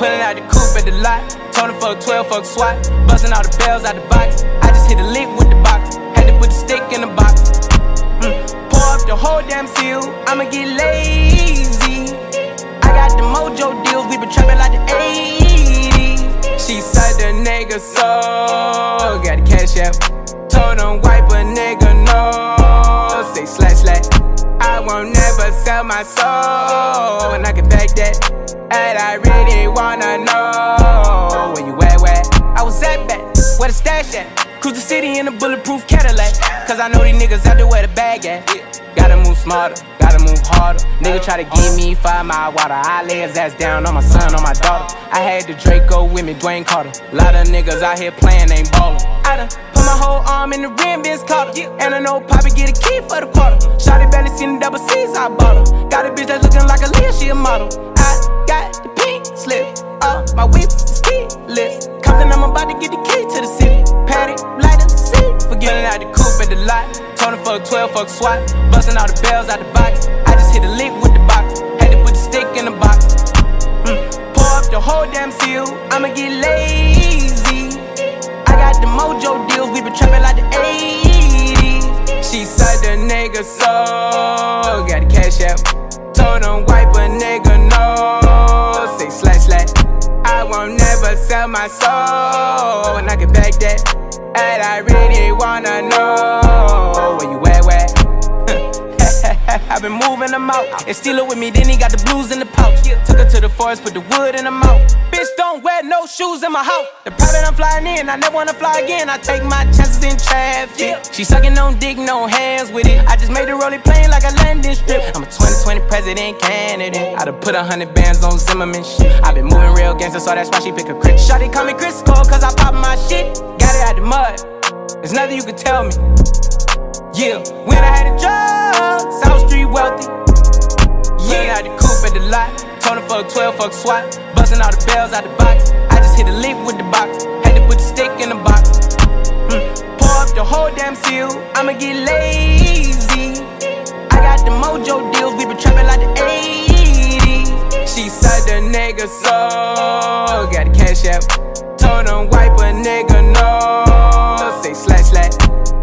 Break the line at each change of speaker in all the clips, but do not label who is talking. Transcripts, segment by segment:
Pulling out the coupe at the lot. Told him fuck 12, fuck SWAT. Busting all the bells out the box. I just hit a lick with the box. Had to put the stick in the box. Pour up the whole damn seal. I'ma get lazy. I got the mojo deals. We been trapping like the 80s. She said the nigga so. Got the cash app. Told him wipe a nigga no. Say slash. I won't never sell my soul. And I can back that. And I really wanna know where you at, where? I was at back, where the stash at? Cruise the city in a bulletproof Cadillac. Cause I know these niggas out there where the bag at. Gotta move smarter, gotta move harder. Nigga try to give me 5 mile water. I lay his ass down on my son, on my daughter. I had the Draco with me, Dwayne Carter. Lot of niggas out here playing, ain't ballin'. I done put my whole arm in the rim, Vince Carter. And I know Poppy get a key for the quarter. Shawty barely seen the double C's, I bought her. Got a bitch that's looking like a Leah, she a model. I got the pink slip, my whips is keyless. Compton, I'm about to get the key to the city. Patty, light up the seat. Forgetting out the coupe at the lot. Told him fuck 12, fuck SWAT. Busting all the bells out the box. I just hit a lick with the box. Had to put the stick in the box. Pour up the whole damn seal. I'ma get lazy. I got the mojo deals. We been trapping like the 80s. She said the nigga so. Got the cash app. Told him wipe a nigga no. Say slash. I won't never sell my soul. And I can back that. And I really wanna know where you at, where? I've been moving them out. And steal it with me, then he got the blues in the pouch. Took her to the forest, put the wood in her mouth. Bitch, don't wear no shoes in my house. The private I'm flying in, I never wanna fly again. I take my chances in traffic. She sucking on dick, no hands with it. I just made the rolling plane like a landing strip. I'm a 2020 president candidate. I done put 100 bands on Zimmerman shit. I been moving real gangster, so that's why she pick a crit. Shawty call me Chris Cole, cause I pop my shit. Got it out the mud, there's nothing you can tell me. Yeah, when I had a job, South Street wealthy. Yeah, I had the coupe at the lot. Told him fuck 12, fuck SWAT. Busting all the bells out the box. I just hit a lick with the box. Had to put the stick in the box. Pour up the whole damn seal. I'ma get lazy. I got the mojo deals. We been trapping like the 80s. She said the nigga so. Got the cash app. Told him wipe a nigga no. Say slash.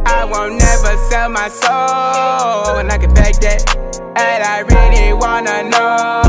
I won't never sell my soul. And I can back that. And I really wanna know